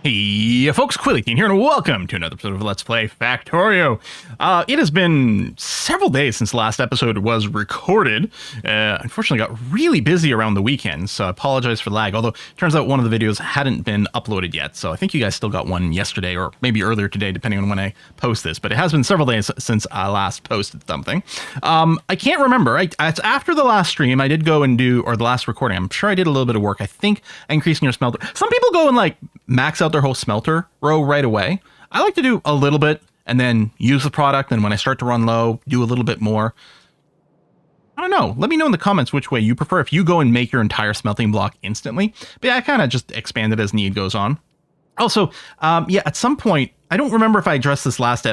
Hey folks, Quilly here, and welcome to another episode of Let's Play Factorio. It has been several days since the last episode was recorded. Unfortunately, got really busy around the weekend, so I apologize for the lag. Although, it turns out one of the videos hadn't been uploaded yet, so I think you guys still got one yesterday, or maybe earlier today, depending on when I post this. But it has been several days since I last posted something. I can't remember. After the last stream, I did go and do, or the last recording, I'm sure I did a little bit of work. I think increasing your smelter. Some people go and like max out their whole smelter row right away. I like to do a little bit and then use the product, and when I start to run low, do a little bit more. I don't know. Let me know in the comments which way you prefer, if you go and make your entire smelting block instantly. But yeah, I kind of just expand it as need goes on. Also, yeah, at some point, I don't remember if I addressed this last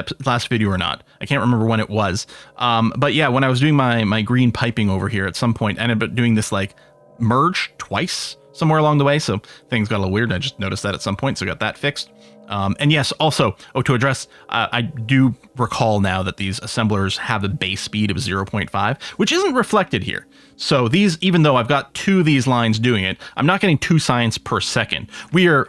video or not. I can't remember when it was. But yeah, when I was doing my green piping over here, at some point, I ended up doing this like merge twice somewhere along the way, so things got a little weird. I just noticed that at some point, so got that fixed. And yes, also, to address, I do recall now that these assemblers have a base speed of 0.5, which isn't reflected here. So these, even though I've got two of these lines doing it, I'm not getting 2 science per second. We're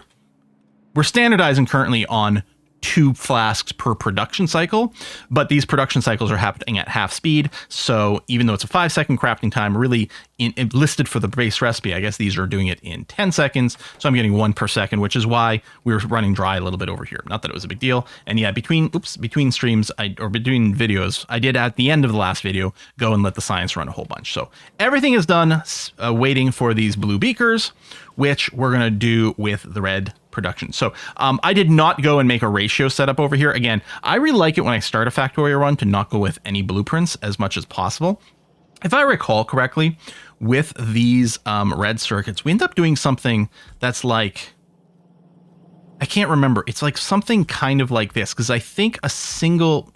standardizing currently on 2 flasks per production cycle, but these production cycles are happening at half speed. So even though it's a 5-second crafting time, really listed for the base recipe, I guess these are doing it in 10 seconds. So I'm getting 1 per second, which is why we were running dry a little bit over here. Not that it was a big deal. And yeah, between streams, or between videos, I did at the end of the last video go and let the science run a whole bunch. So everything is done, waiting for these blue beakers, which we're going to do with the red production. So I did not go and make a ratio setup over here. Again, I really like it when I start a Factorio run to not go with any blueprints as much as possible. If I recall correctly, with these red circuits, we end up doing something that's like, I can't remember. It's like something kind of like this, because I think a single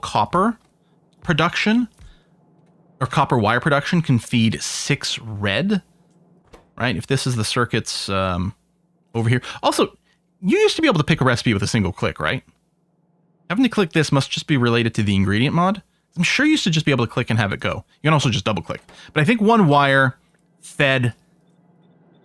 copper production or copper wire production can feed 6 red, right? If this is the circuits over here. Also, you used to be able to pick a recipe with a single click, right? Having to click this must just be related to the ingredient mod. I'm sure you used to just be able to click and have it go. You can also just double click. But I think one wire fed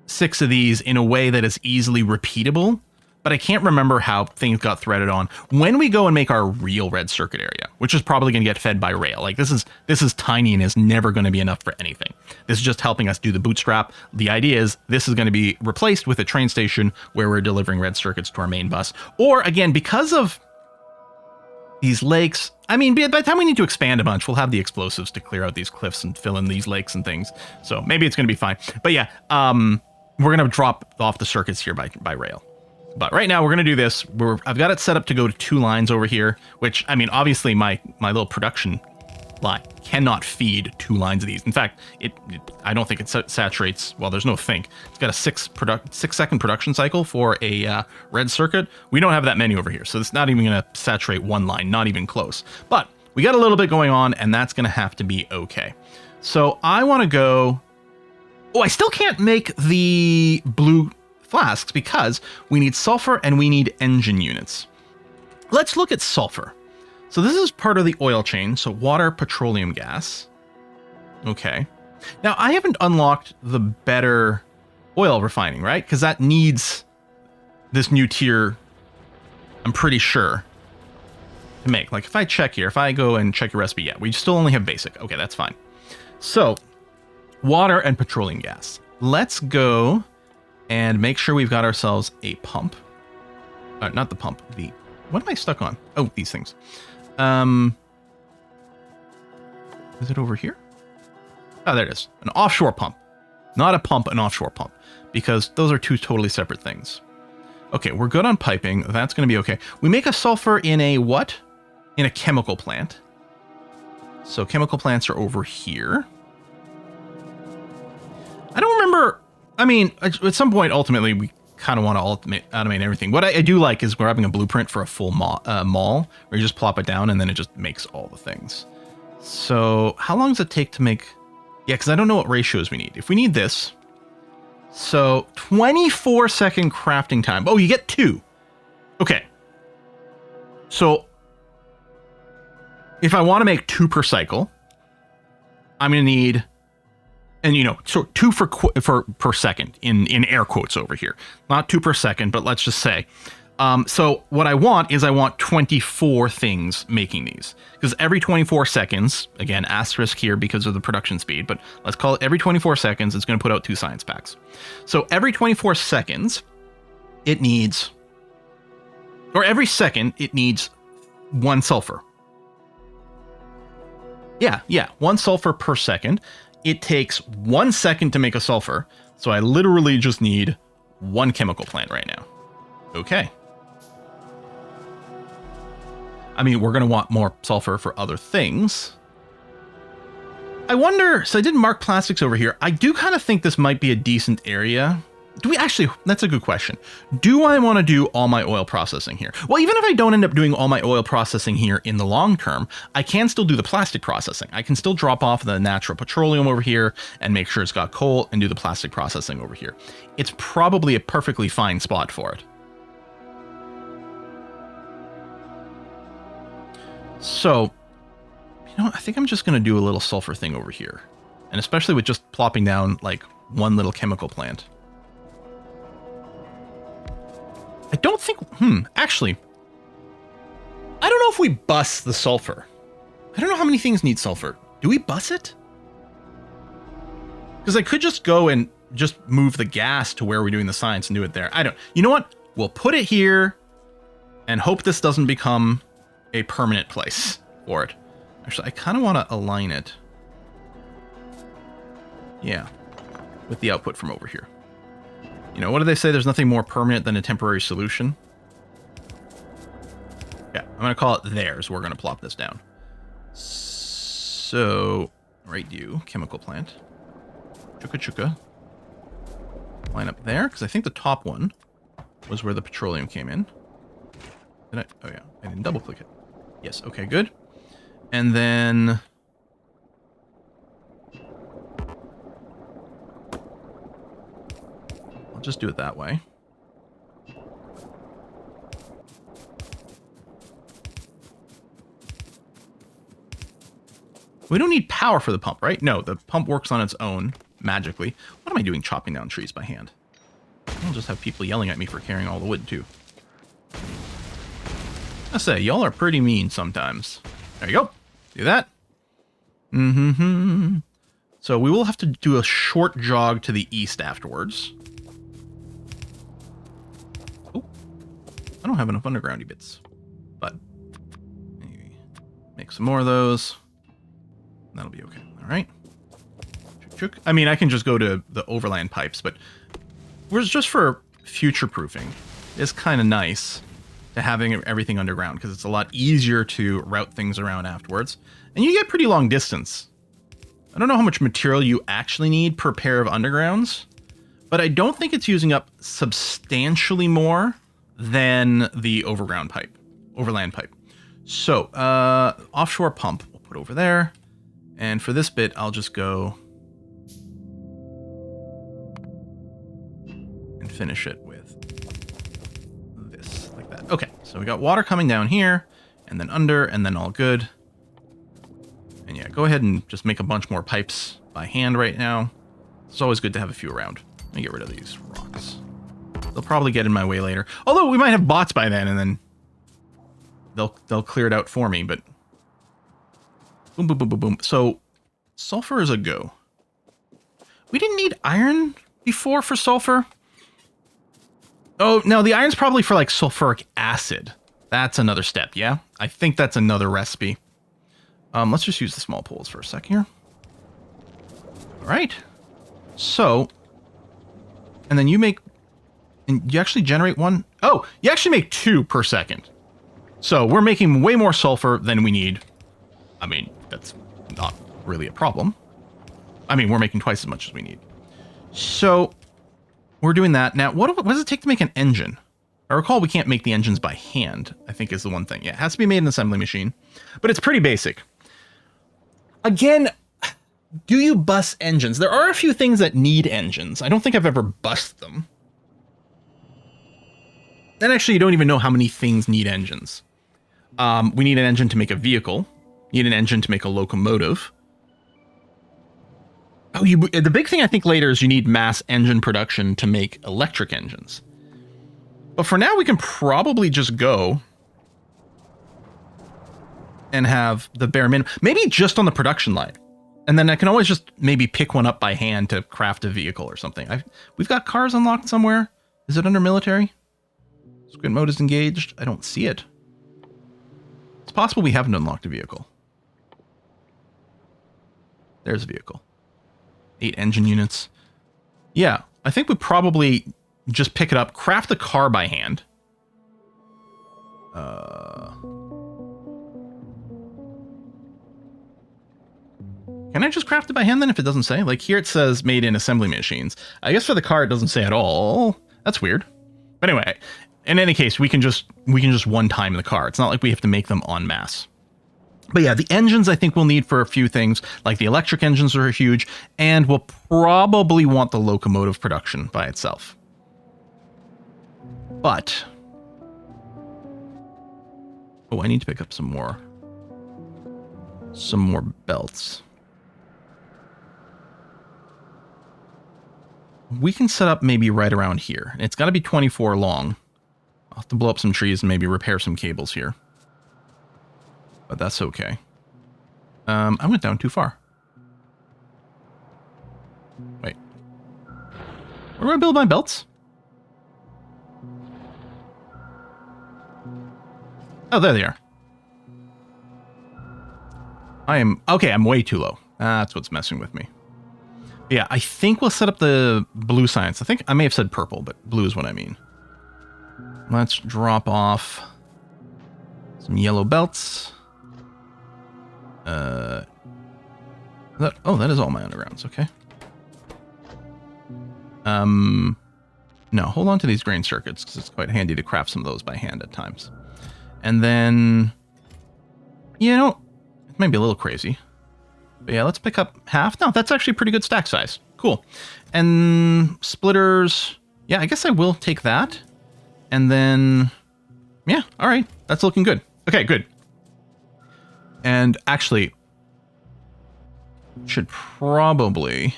6 of these in a way that is easily repeatable, but I can't remember how things got threaded on. When we go and make our real red circuit area, which is probably going to get fed by rail. Like this is tiny and is never going to be enough for anything. This is just helping us do the bootstrap. The idea is this is going to be replaced with a train station where we're delivering red circuits to our main bus. Or again, because of these lakes, I mean, by the time we need to expand a bunch, we'll have the explosives to clear out these cliffs and fill in these lakes and things. So maybe it's going to be fine. But yeah, we're going to drop off the circuits here by rail. But right now we're going to do this. I've got it set up to go to 2 lines over here, which, I mean, obviously my little production line cannot feed 2 lines of these. In fact, I don't think it saturates. Well, there's no think. It's got a 6-second production cycle for a red circuit. We don't have that many over here, so it's not even going to saturate 1 line, not even close. But we got a little bit going on, and that's going to have to be okay. So I want to go. Oh, I still can't make the blue flasks because we need sulfur and we need engine units. Let's look at sulfur. So this is part of the oil chain. So water, petroleum gas. Okay. Now I haven't unlocked the better oil refining, right? Because that needs this new tier, I'm pretty sure, to make. Like if I check here, if I go and check your recipe, yeah, we still only have basic. Okay, that's fine. So water and petroleum gas. Let's go and make sure we've got ourselves a pump. Not the pump. What am I stuck on? Oh, these things. Is it over here? Oh, there it is. An offshore pump. Not a pump, an offshore pump. Because those are 2 totally separate things. Okay, we're good on piping. That's going to be okay. We make a sulfur in a what? In a chemical plant. So chemical plants are over here. I don't remember. I mean, at some point, ultimately, we kind of want to automate everything. What I do like is grabbing a blueprint for a full mall, where you just plop it down and then it just makes all the things. So how long does it take to make? Yeah, because I don't know what ratios we need. If we need this, so 24-second crafting time. Oh, you get 2. Okay. So if I want to make 2 per cycle, I'm going to need And, so 2 for per second in air quotes over here. Not 2 per second, but let's just say. So what I want is 24 things making these. Because every 24 seconds, again, asterisk here because of the production speed, but let's call it every 24 seconds, it's going to put out 2 science packs. So every 24 seconds, it needs, or every second, it needs 1 sulfur. Yeah, 1 sulfur per second. It takes 1 second to make a sulfur, so I literally just need 1 chemical plant right now. Okay. I mean, we're going to want more sulfur for other things. I wonder, so I didn't mark plastics over here. I do kind of think this might be a decent area. Do we actually, that's a good question. Do I want to do all my oil processing here? Well, even if I don't end up doing all my oil processing here in the long term, I can still do the plastic processing. I can still drop off the natural petroleum over here and make sure it's got coal and do the plastic processing over here. It's probably a perfectly fine spot for it. So, I think I'm just going to do a little sulfur thing over here. And especially with just plopping down like 1 little chemical plant. I don't think, actually, I don't know if we bus the sulfur. I don't know how many things need sulfur. Do we bus it? Because I could just go and just move the gas to where we're doing the science and do it there. You know what? We'll put it here and hope this doesn't become a permanent place for it. Actually, I kind of want to align it. Yeah, with the output from over here. What do they say? There's nothing more permanent than a temporary solution. Yeah, I'm going to call it there, so we're going to plop this down. So, right you, chemical plant. Chuka chuka. Line up there, because I think the top one was where the petroleum came in. Did I? Oh yeah, I didn't double click it. Yes, okay, good. And then... I'll just do it that way. We don't need power for the pump, right? No, the pump works on its own, magically. What am I doing chopping down trees by hand? I'll just have people yelling at me for carrying all the wood, too. I say, y'all are pretty mean sometimes. There you go. Do that. So we will have to do a short jog to the east afterwards. Oh, I don't have enough undergroundy bits. But maybe make some more of those. That'll be okay. All right. I mean, I can just go to the overland pipes, but just for future proofing, it's kind of nice to having everything underground because it's a lot easier to route things around afterwards. And you get pretty long distance. I don't know how much material you actually need per pair of undergrounds, but I don't think it's using up substantially more than the overland pipe. So, offshore pump we'll put over there. And for this bit, I'll just go and finish it with this, like that. Okay, so we got water coming down here, and then under, and then all good. And yeah, go ahead and just make a bunch more pipes by hand right now. It's always good to have a few around. Let me get rid of these rocks. They'll probably get in my way later. Although we might have bots by then, and then they'll clear it out for me, but... Boom, boom, boom, boom, boom. So, sulfur is a go. We didn't need iron before for sulfur. Oh, no, the iron's probably for, like, sulfuric acid. That's another step, yeah? I think that's another recipe. Let's just use the small poles for a sec here. All right. So, and then you make... And you actually generate one? Oh, you actually make 2 per second. So, we're making way more sulfur than we need. I mean, that's not really a problem. I mean, we're making twice as much as we need. So, we're doing that. Now, what does it take to make an engine? I recall we can't make the engines by hand, I think is the one thing. Yeah, it has to be made in an assembly machine. But it's pretty basic. Again, do you bus engines? There are a few things that need engines. I don't think I've ever bussed them. And actually, you don't even know how many things need engines. We need an engine to make a vehicle. Need an engine to make a locomotive. Oh, the big thing I think later is you need mass engine production to make electric engines. But for now, we can probably just go and have the bare minimum, maybe just on the production line. And then I can always just maybe pick one up by hand to craft a vehicle or something. We've got cars unlocked somewhere. Is it under military? Squid mode is engaged. I don't see it. It's possible we haven't unlocked a vehicle. There's a vehicle. 8 engine units. Yeah, I think we probably just pick it up, craft the car by hand. Can I just craft it by hand then if it doesn't say? Like here it says made in assembly machines. I guess for the car it doesn't say at all. That's weird. But anyway, in any case, we can just one time the car. It's not like we have to make them en masse. But yeah, the engines I think we'll need for a few things, like the electric engines are huge, and we'll probably want the locomotive production by itself. But, oh, I need to pick up some more belts. We can set up maybe right around here. It's got to be 24 long. I'll have to blow up some trees and maybe repair some cables here. But that's okay. I went down too far. Wait. Where do I build my belts? Oh, there they are. Okay, I'm way too low. That's what's messing with me. Yeah, I think we'll set up the blue science. I think I may have said purple, but blue is what I mean. Let's drop off some yellow belts. That is all my undergrounds, okay. No, hold on to these grain circuits, because it's quite handy to craft some of those by hand at times. And then, you know, it might be a little crazy. But yeah, let's pick up half. No, that's actually a pretty good stack size. Cool. And splitters, yeah, I guess I will take that. And then, yeah, all right, that's looking good. Okay, good. And actually, should probably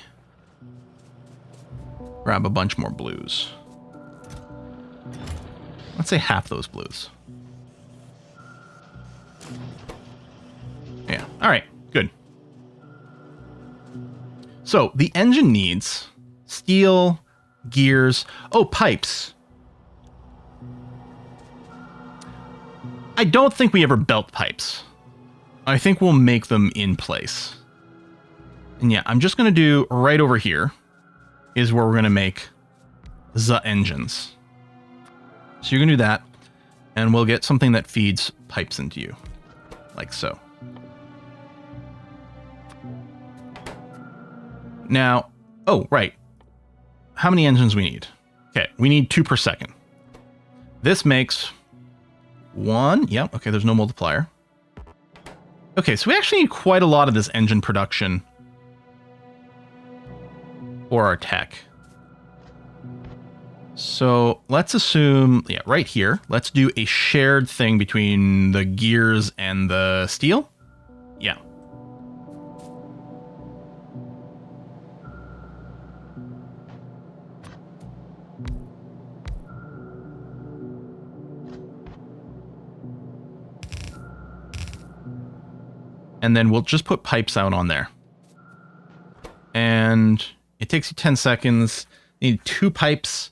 grab a bunch more blues. Let's say half those blues. Yeah, all right, good. So the engine needs steel, gears, pipes. I don't think we ever belt pipes. I think we'll make them in place. And yeah, I'm just going to do right over here is where we're going to make the engines. So you're going to do that, and we'll get something that feeds pipes into you, like so. Now, oh, right. How many engines we need? Okay, we need 2 per second. This makes 1. Yep, okay, there's no multiplier. Okay, so we actually need quite a lot of this engine production for our tech. So let's assume, yeah, right here, let's do a shared thing between the gears and the steel. Yeah. And then we'll just put pipes out on there. And it takes you 10 seconds. You need 2 pipes.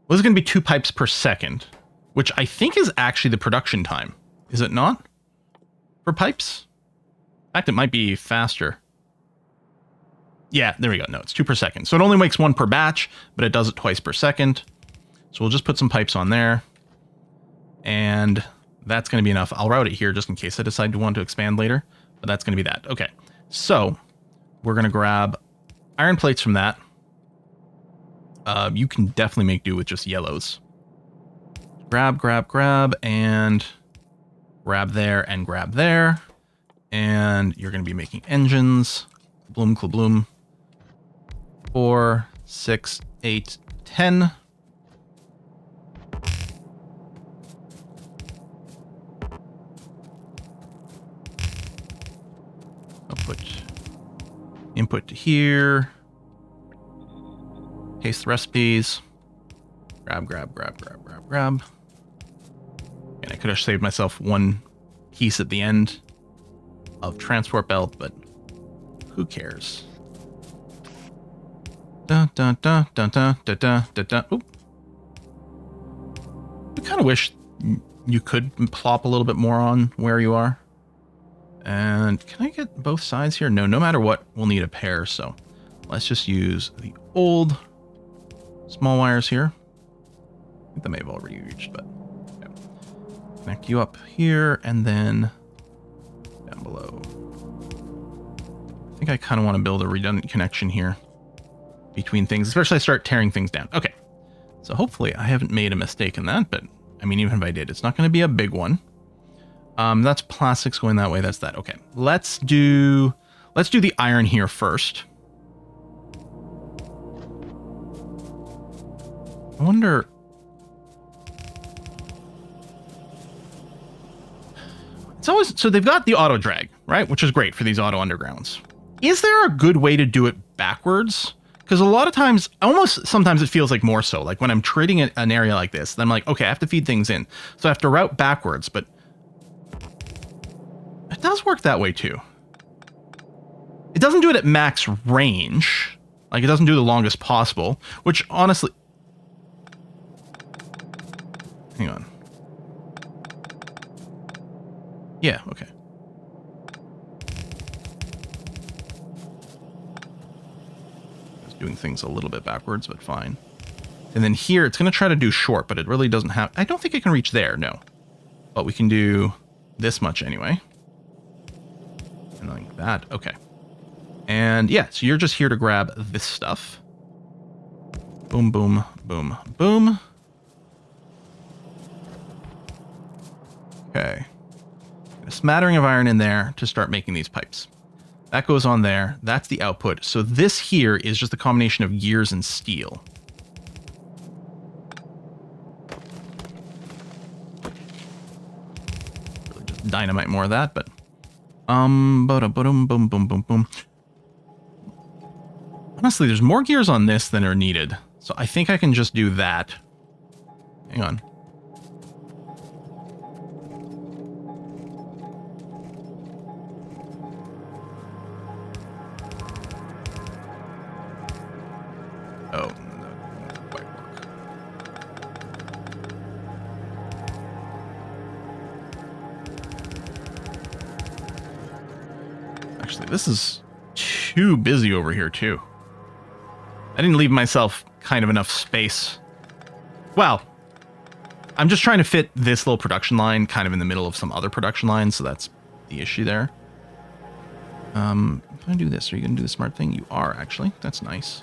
Well, this is going to be 2 pipes per second, which I think is actually the production time. Is it not? For pipes? In fact, it might be faster. Yeah, there we go. No, it's 2 per second. So it only makes 1 per batch, but it does it twice per second. So we'll just put some pipes on there. And that's going to be enough. I'll route it here just in case I decide to want to expand later. But that's going to be that. Okay. So we're going to grab iron plates from that. You can definitely make do with just yellows. Grab, and grab there and grab there. And you're going to be making engines. Bloom, bloom. 4, 6, 8, 10. I'll put Input to here. Paste the recipes. Grab. And I could have saved myself one piece at the end of transport belt, but who cares? Oop. I kind of wish you could plop a little bit more on where you are. And can I get both sides here? No matter what, we'll need a pair. So let's just use the old small wires here. I think that may have already reached, but yeah. Connect you up here and then down below. I think I kind of want to build a redundant connection here between things, especially as I start tearing things down. Okay. So hopefully I haven't made a mistake in that, but I mean, even if I did, it's not going to be a big one. That's plastics going that way. That's that. Okay. Let's do the iron here first. I wonder. It's always, so they've got the auto drag, right? Which is great for these auto undergrounds. Is there a good way to do it backwards? Because a lot of times, almost sometimes it feels like more so. Like when I'm treating an area like this, then I'm like, okay, I have to feed things in. So I have to route backwards, but it does work that way too. It doesn't do it at max range. Like it doesn't do the longest possible, which honestly... Hang on. Yeah, okay. Doing things a little bit backwards, but fine. And then here, it's going to try to do short, but it really doesn't have... I don't think it can reach there, no. But we can do this much anyway. And like that, okay. And yeah, so you're just here to grab this stuff. Boom, boom, boom, boom. Okay. A smattering of iron in there to start making these pipes. That goes on there. That's the output. So this here is just a combination of gears and steel. Really just dynamite more of that, but boom, boom, boom, boom, boom. Honestly, there's more gears on this than are needed. So I think I can just do that. Hang on. Oh, that won't quite work. Actually, this is too busy over here, too. I didn't leave myself kind of enough space. Well, I'm just trying to fit this little production line kind of in the middle of some other production lines, so that's the issue there. Can I do this? Are you going to do the smart thing? You are, actually. That's nice.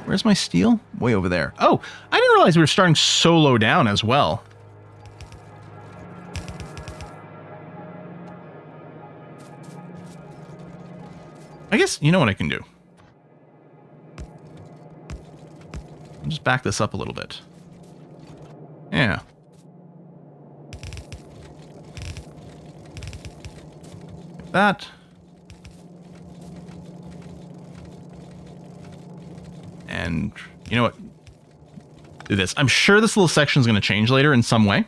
Where's my steel? Way over there. Oh, I didn't realize we were starting so low down as well. I guess, you know what I can do? I'll just back this up a little bit. Yeah. Like that. And you know what? Do this. I'm sure this little section is going to change later in some way.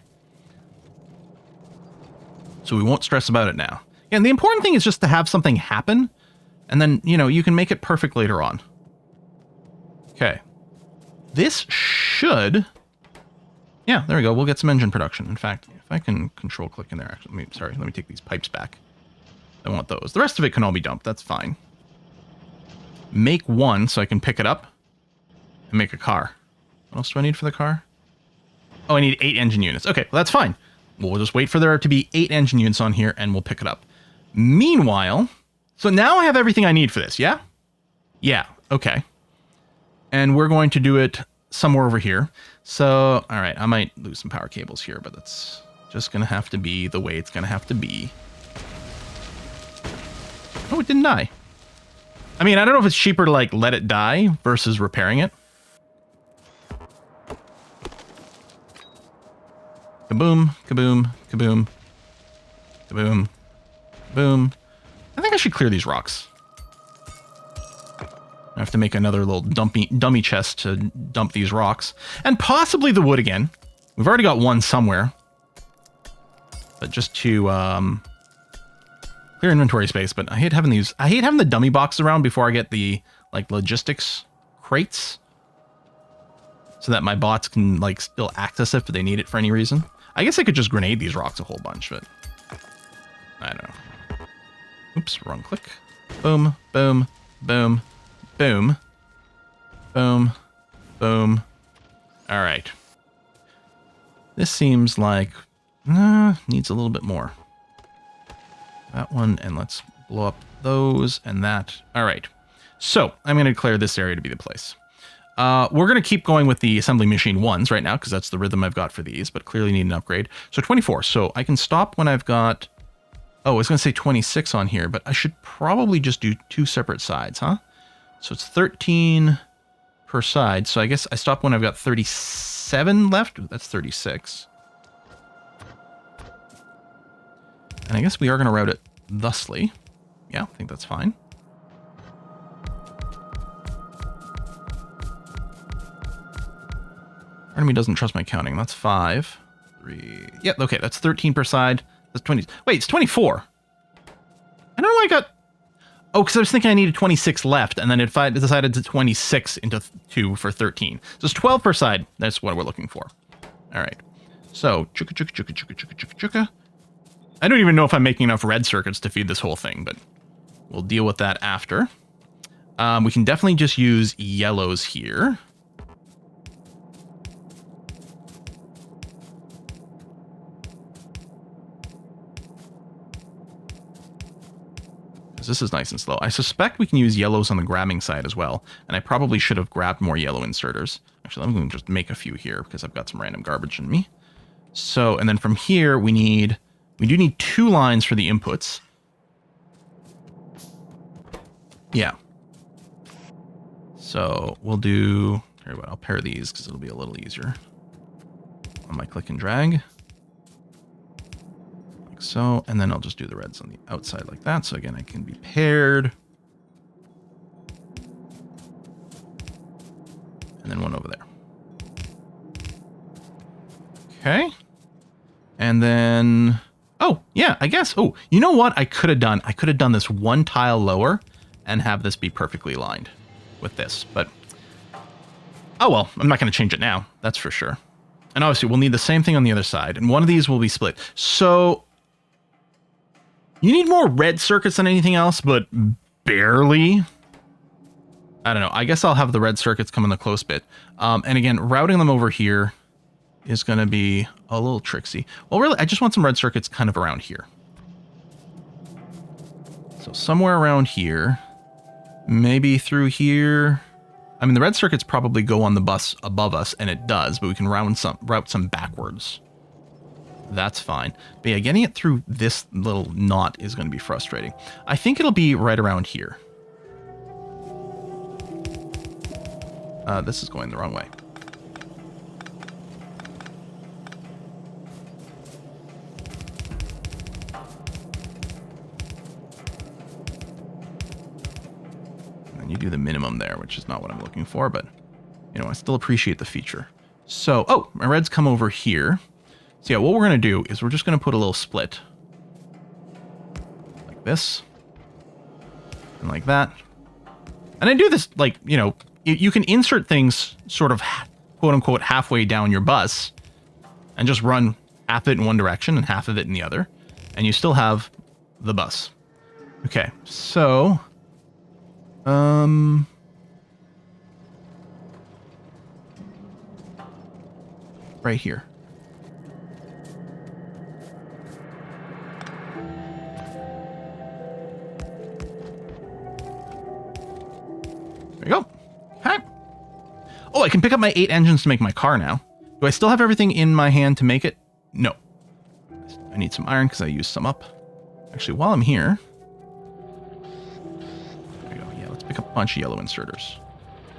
So we won't stress about it now. And the important thing is just to have something happen. And then, you know, you can make it perfect later on. Okay. This should... Yeah, there we go. We'll get some engine production. In fact, if I can control click in there. Actually, let me take these pipes back. I want those. The rest of it can all be dumped. That's fine. Make one so I can pick it up. And make a car. What else do I need for the car? Oh, I need 8 engine units. Okay, well, that's fine. We'll just wait for there to be 8 engine units on here, and we'll pick it up. Meanwhile, so now I have everything I need for this, yeah? Yeah, okay. And we're going to do it somewhere over here. So, all right, I might lose some power cables here, but that's just going to have to be the way it's going to have to be. Oh, it didn't die. I mean, I don't know if it's cheaper to, like, let it die versus repairing it. Kaboom, kaboom, kaboom. Boom. Boom. I think I should clear these rocks. I have to make another little dummy chest to dump these rocks. And possibly the wood again. We've already got one somewhere. But just to clear inventory space. But I hate having these. I hate having the dummy boxes around before I get the like logistics crates. So that my bots can like still access it if they need it for any reason. I guess I could just grenade these rocks a whole bunch, but I don't know. Oops, wrong click. Boom, boom, boom. Boom. Boom. Boom. All right. This seems like needs a little bit more. That one, and let's blow up those and that. All right. So I'm going to declare this area to be the place. We're going to keep going with the assembly machine ones right now because that's the rhythm I've got for these, but clearly need an upgrade. So 24. So I can stop when I've got... Oh, I was going to say 26 on here, but I should probably just do 2 separate sides, huh? So it's 13 per side. So I guess I stop when I've got 37 left. That's 36. And I guess we are going to route it thusly. Yeah, I think that's fine. Part of me doesn't trust my counting. That's 5, 3. Yeah, okay, that's 13 per side. That's 20. Wait, it's 24. I don't know why I got... Oh, because I was thinking I needed 26 left, and then if I decided to 26 into 2 for 13. So it's 12 per side. That's what we're looking for. All right. So, chuka, chuka, chuka, chuka, chuka, chuka, chuka. I don't even know if I'm making enough red circuits to feed this whole thing, but we'll deal with that after. We can definitely just use yellows here. This is nice and slow. I suspect we can use yellows on the grabbing side as well. And I probably should have grabbed more yellow inserters. Actually, I'm going to just make a few here because I've got some random garbage in me. So, and then from here, we do need 2 lines for the inputs. Yeah. So we'll do, here, I'll pair these because it'll be a little easier on my click and drag. So, and then I'll just do the reds on the outside like that. So again, I can be paired. And then one over there. Okay. And then, oh, yeah, I guess. Oh, you know what I could have done? I could have done this 1 tile lower and have this be perfectly lined with this. But, oh, well, I'm not going to change it now. That's for sure. And obviously, we'll need the same thing on the other side. And one of these will be split. So... You need more red circuits than anything else, but barely. I don't know. I guess I'll have the red circuits come in the close bit. And again, routing them over here is going to be a little tricksy. Well, really, I just want some red circuits kind of around here. So somewhere around here, maybe through here. I mean, the red circuits probably go on the bus above us, and it does, but we can route some backwards. That's fine. But yeah, getting it through this little knot is going to be frustrating. I think it'll be right around here. This is going the wrong way. And you do the minimum there, which is not what I'm looking for, but you know, I still appreciate the feature. So, oh, my reds come over here. So yeah, what we're going to do is we're just going to put a little split. Like this. And like that. And I do this, like, you know, you can insert things sort of, quote unquote, halfway down your bus. And just run half of it in one direction and half of it in the other. And you still have the bus. Okay, so... right here. There you go. Okay. Oh, I can pick up my 8 engines to make my car now. Do I still have everything in my hand to make it? No. I need some iron because I used some up. Actually, while I'm here... There you go. Yeah, let's pick up a bunch of yellow inserters.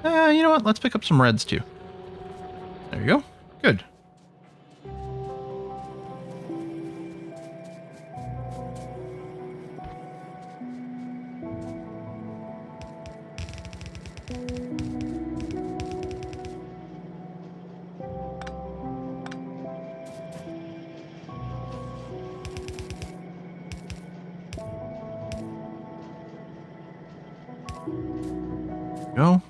You know what? Let's pick up some reds too. There you go. Good. Go.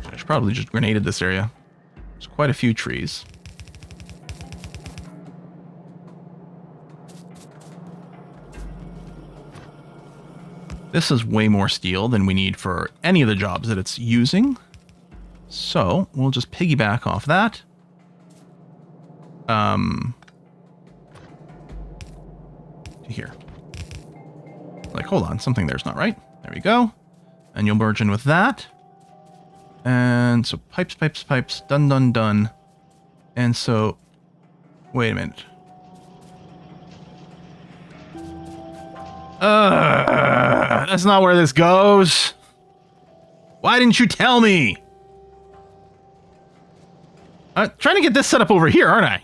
I should probably just grenaded this area. There's quite a few trees. This is way more steel than we need for any of the jobs that it's using. So we'll just piggyback off that. Here. Like, hold on, something there's not right. There we go. And you'll merge in with that. And so pipes, pipes, pipes, done, done, done. And so, wait a minute. That's not where this goes. Why didn't you tell me? I'm trying to get this set up over here, aren't I?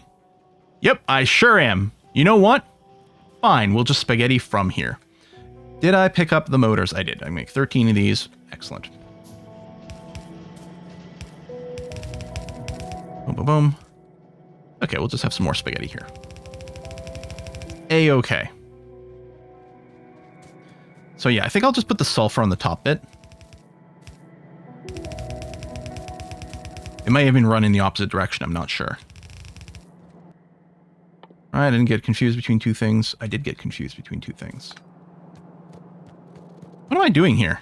Yep, I sure am. You know what? Fine, we'll just spaghetti from here. Did I pick up the motors? I did. I make 13 of these. Excellent. Boom, boom, boom. Okay, we'll just have some more spaghetti here. A-okay. So yeah, I think I'll just put the sulfur on the top bit. It might even run in the opposite direction, I'm not sure. I didn't get confused between two things. I did get confused between two things. What am I doing here?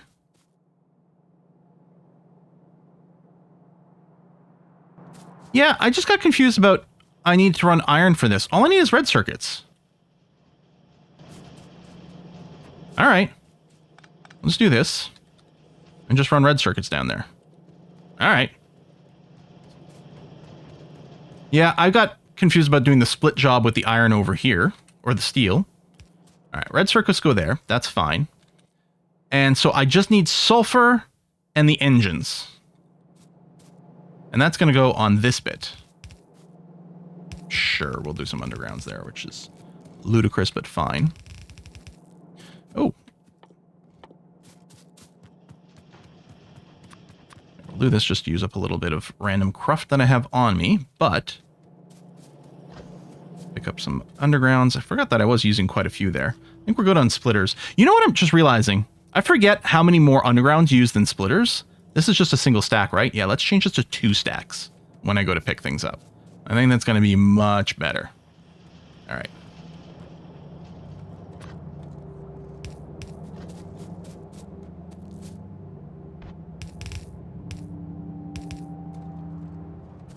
Yeah, I just got confused about I need to run iron for this. All I need is red circuits. Alright. Let's do this. And just run red circuits down there. Alright. Yeah, I got confused about doing the split job with the iron over here. Or the steel. Alright, red circuits go there. That's fine. And so I just need sulfur and the engines. And that's going to go on this bit. Sure, we'll do some undergrounds there, which is ludicrous, but fine. Oh. I'll do this just to use up a little bit of random cruft that I have on me, but pick up some undergrounds. I forgot that I was using quite a few there. I think we're good on splitters. You know what I'm just realizing? I forget how many more undergrounds used than splitters. This is just a single stack, right? Yeah, let's change this to 2 stacks when I go to pick things up. I think that's going to be much better. All right.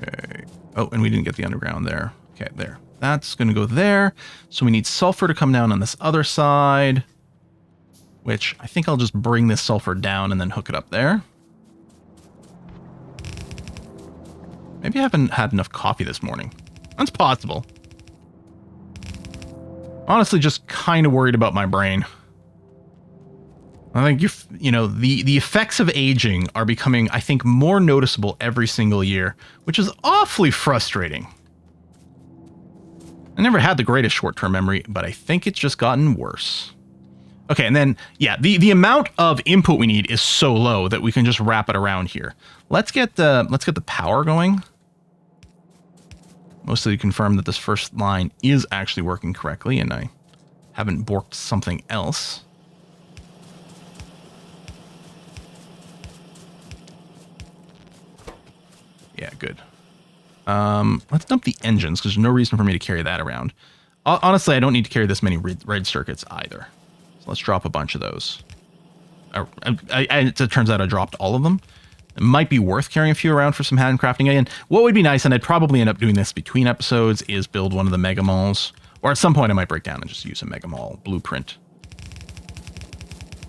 Okay. Oh, and we didn't get the underground there. Okay, there. That's going to go there. So we need sulfur to come down on this other side, which I think I'll just bring this sulfur down and then hook it up there. Maybe I haven't had enough coffee this morning. That's possible. Honestly, just kind of worried about my brain. I think you know, the effects of aging are becoming, I think, more noticeable every single year, which is awfully frustrating. I never had the greatest short-term memory, but I think it's just gotten worse. Okay, and then, yeah, the amount of input we need is so low that we can just wrap it around here. Let's get the power going. Mostly to confirm that this first line is actually working correctly and I haven't borked something else. Yeah, good. Let's dump the engines because there's no reason for me to carry that around. Honestly, I don't need to carry this many red circuits either. So let's drop a bunch of those. It turns out I dropped all of them. It might be worth carrying a few around for some handcrafting. And what would be nice, and I'd probably end up doing this between episodes, is build one of the Mega Malls. Or at some point I might break down and just use a Mega Mall blueprint.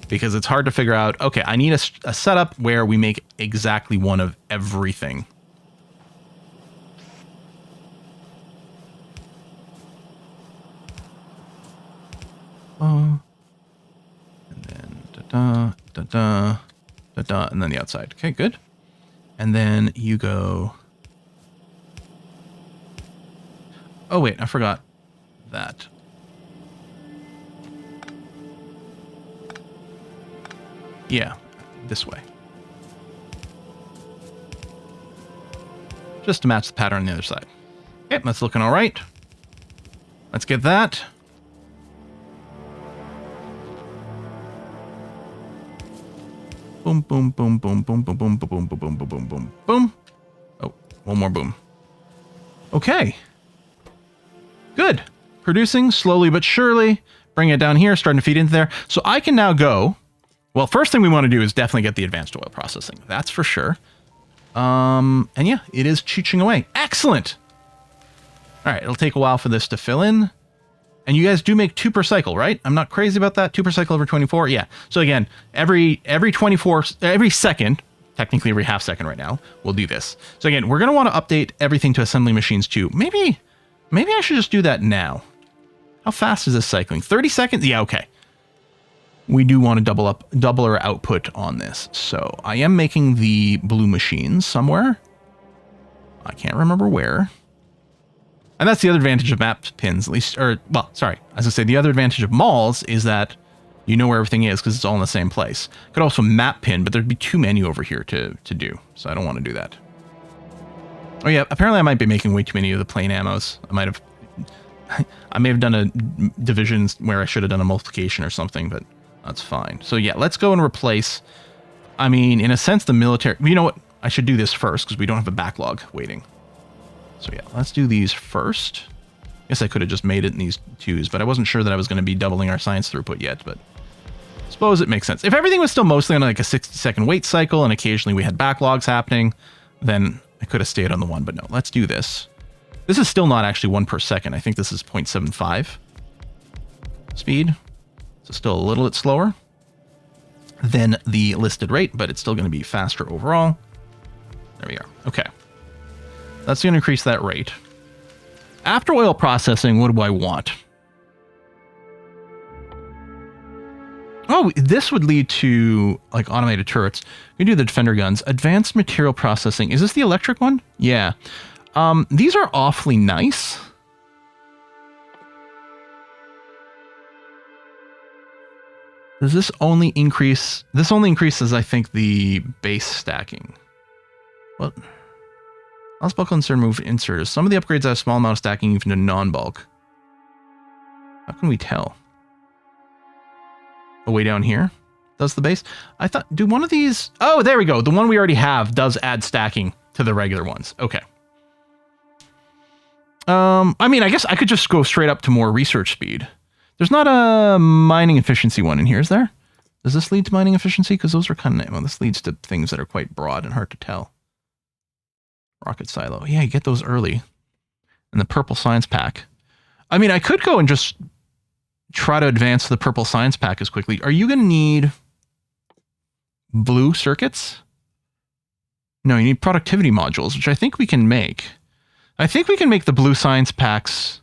Because it's hard to figure out, okay, I need a setup where we make exactly one of everything. And then da-da, da-da. Da-da, and then the outside. Okay, good. And then you go... Oh, wait, I forgot that. Yeah, this way. Just to match the pattern on the other side. Okay, that's looking all right. Let's get that. Boom, boom, boom, boom, boom, boom, boom, boom, boom, boom, boom, boom, boom, boom. Oh, one more boom. Okay. Good. Producing slowly but surely. Bring it down here, starting to feed into there. So I can now go. Well, first thing we want to do is definitely get the advanced oil processing. That's for sure. And yeah, it is chooching away. Excellent. All right, it'll take a while for this to fill in. And you guys do make 2 per cycle, right? I'm not crazy about that. 2 per cycle over 24. Yeah. So again, every second, technically every half second right now, we'll do this. So again, we're going to want to update everything to assembly machines too. Maybe I should just do that now. How fast is this cycling? 30 seconds? Yeah, okay. We do want to double our output on this. So I am making the blue machines somewhere. I can't remember where. And that's the other advantage of map pins, at least, or, well, sorry. As I say, the other advantage of malls is that you know where everything is because it's all in the same place. Could also map pin, but there'd be too many over here to do. So I don't want to do that. Oh yeah, apparently I might be making way too many of the plain ammos. I may have done a divisions where I should have done a multiplication or something, but that's fine. So yeah, let's go and replace, I mean, in a sense, the military, you know what? I should do this first because we don't have a backlog waiting. So yeah, let's do these first. I guess I could have just made it in these 2s, but I wasn't sure that I was going to be doubling our science throughput yet, but I suppose it makes sense. If everything was still mostly on like a 60-second wait cycle and occasionally we had backlogs happening, then I could have stayed on the 1, but no, let's do this. This is still not actually 1 per second. I think this is 0.75 speed. So still a little bit slower than the listed rate, but it's still going to be faster overall. There we are. Okay. That's going to increase that rate. After oil processing, what do I want? Oh, this would lead to like automated turrets. We do the defender guns. Advanced material processing. Is this the electric one? Yeah. These are awfully nice. Does this only increase? This only increases, I think, the base stacking. What? Less bulk insert move inserters. Some of the upgrades have a small amount of stacking even to non-bulk. How can we tell? Oh, way down here? Does the base? I thought, do one of these... Oh, there we go. The one we already have does add stacking to the regular ones. Okay. I mean, I guess I could just go straight up to more research speed. There's not a mining efficiency one in here, is there? Does this lead to mining efficiency? Because those are kind of... Well, this leads to things that are quite broad and hard to tell. Rocket silo. Yeah, you get those early. And the purple science pack. I mean, I could go and just try to advance the purple science pack as quickly. Are you going to need blue circuits? No, you need productivity modules, which I think we can make. I think we can make the blue science packs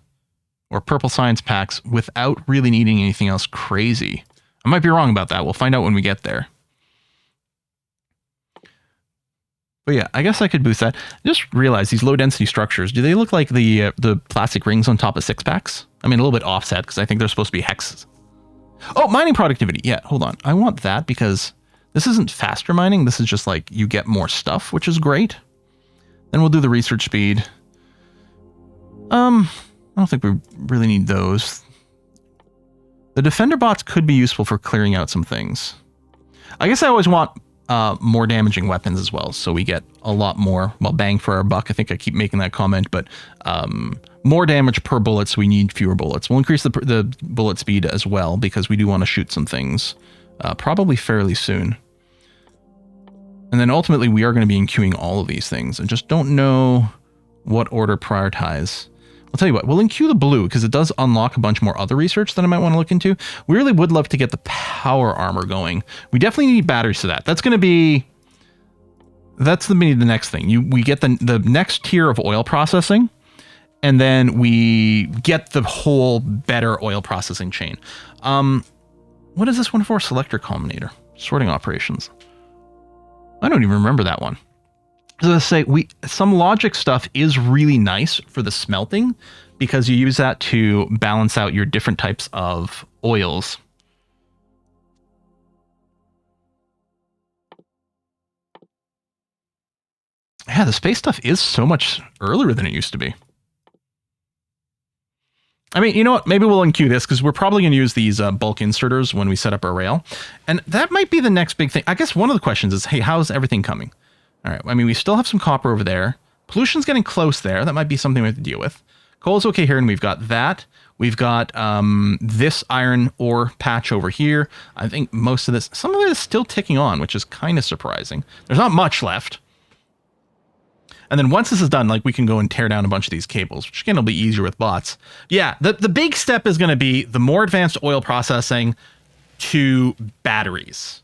or purple science packs without really needing anything else crazy. I might be wrong about that. We'll find out when we get there. But yeah, I guess I could boost that. I just realized these low density structures, do they look like the plastic rings on top of 6-packs? I mean, a little bit offset because I think they're supposed to be hexes. Oh, mining productivity. Yeah, hold on. I want that because this isn't faster mining. This is just like you get more stuff, which is great. Then we'll do the research speed. I don't think we really need those. The defender bots could be useful for clearing out some things. I guess I always want more damaging weapons as well, so we get a lot more, well, bang for our buck. I think I keep making that comment, but more damage per bullet, so we need fewer bullets. We'll increase the bullet speed as well, because we do want to shoot some things probably fairly soon. And then ultimately, we are going to be enqueuing all of these things, and just don't know what order prioritize. I'll tell you what, we'll enqueue the blue, because it does unlock a bunch more other research that I might want to look into. We really would love to get the power armor going. We definitely need batteries for that. That's going to be... That's the next thing. We get the next tier of oil processing, and then we get the whole better oil processing chain. What is this one for? Selector combinator. Sorting operations. I don't even remember that one. As I say, some logic stuff is really nice for the smelting because you use that to balance out your different types of oils. Yeah, the space stuff is so much earlier than it used to be. I mean, you know what? Maybe we'll unqueue this because we're probably going to use these bulk inserters when we set up our rail. And that might be the next big thing. I guess one of the questions is, hey, how's everything coming? All right. I mean, we still have some copper over there. Pollution's getting close there. That might be something we have to deal with. Coal's okay here, and we've got that. We've got this iron ore patch over here. I think most of this, some of it is still ticking on, which is kind of surprising. There's not much left. And then once this is done, like we can go and tear down a bunch of these cables, which again will be easier with bots. Yeah, the big step is going to be the more advanced oil processing to batteries,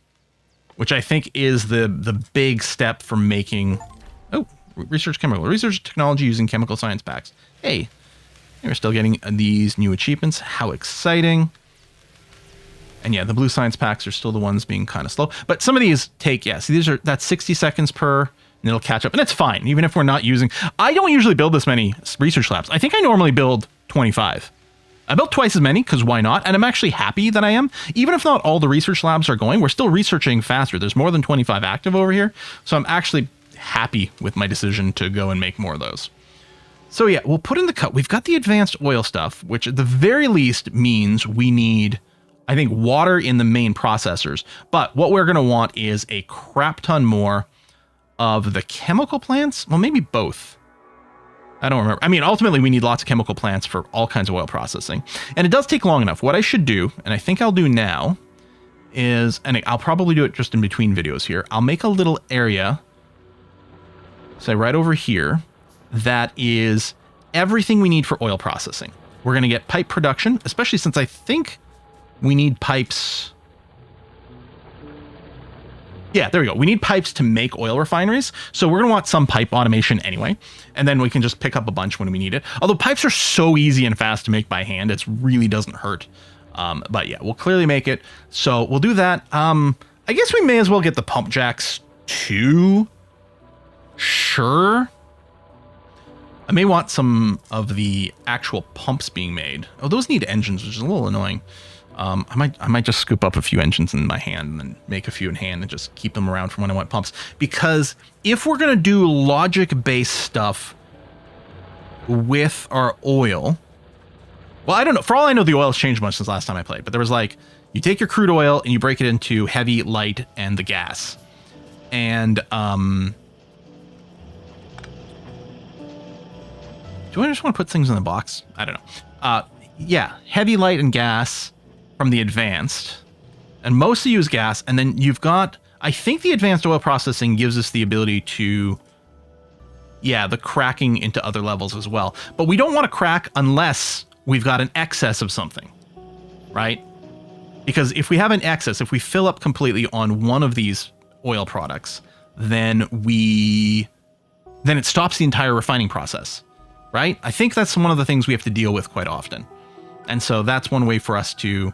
which I think is the big step for making. Oh, research technology using chemical science packs. Hey, we're still getting these new achievements. How exciting. And yeah, the blue science packs are still the ones being kind of slow. But some of these take, yeah, see, that's 60 seconds per. And it'll catch up, and it's fine, even if we're not using... I don't usually build this many research labs. I think I normally build 25. I built twice as many, because why not? And I'm actually happy that I am. Even if not all the research labs are going, we're still researching faster. There's more than 25 active over here, so I'm actually happy with my decision to go and make more of those. So yeah, we'll put in the cut. We've got the advanced oil stuff, which at the very least means we need, I think, water in the main processors. But what we're going to want is a crap ton more of the chemical plants. Well, maybe both. I don't remember. I mean, ultimately, we need lots of chemical plants for all kinds of oil processing. And it does take long enough. What I should do, and I think I'll do now, is, and I'll probably do it just in between videos here, I'll make a little area, say right over here, that is everything we need for oil processing. We're going to get pipe production, especially since I think we need pipes... Yeah, there we go. We need pipes to make oil refineries. So we're going to want some pipe automation anyway. And then we can just pick up a bunch when we need it. Although pipes are so easy and fast to make by hand, it really doesn't hurt. But yeah, we'll clearly make it. So we'll do that. I guess we may as well get the pump jacks too. Sure. I may want some of the actual pumps being made. Oh, those need engines, which is a little annoying. I might just scoop up a few engines in my hand and then make a few in hand and just keep them around for when I want pumps. Because if we're going to do logic-based stuff with our oil... Well, I don't know. For all I know, the oil's changed much since last time I played. But there was like, you take your crude oil and you break it into heavy, light, and the gas. And, do I just want to put things in the box? I don't know. Yeah, heavy, light, and gas... from the advanced, and mostly use gas. And then you've got, I think the advanced oil processing gives us the ability to, yeah, the cracking into other levels as well. But we don't want to crack unless we've got an excess of something, right? Because if we have an excess, if we fill up completely on one of these oil products, then it stops the entire refining process, right? I think that's one of the things we have to deal with quite often. And so that's one way for us to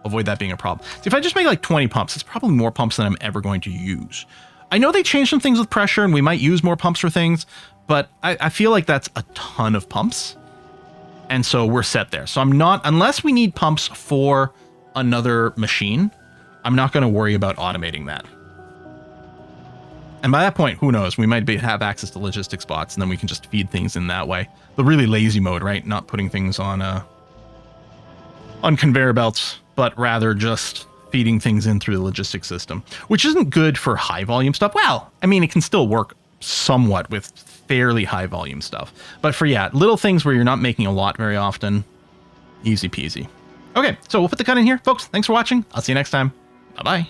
avoid that being a problem. So if I just make like 20 pumps, it's probably more pumps than I'm ever going to use. I know they changed some things with pressure and we might use more pumps for things, but I feel like that's a ton of pumps. And so we're set there. So I'm not, unless we need pumps for another machine, I'm not going to worry about automating that. And by that point, who knows? We might have access to logistics bots and then we can just feed things in that way. The really lazy mode, right? Not putting things on conveyor belts, but rather just feeding things in through the logistics system, which isn't good for high volume stuff. Well, I mean, it can still work somewhat with fairly high volume stuff, but for, yeah, little things where you're not making a lot very often, easy peasy. Okay, so we'll put the cut in here, folks. Thanks for watching. I'll see you next time. Bye-bye.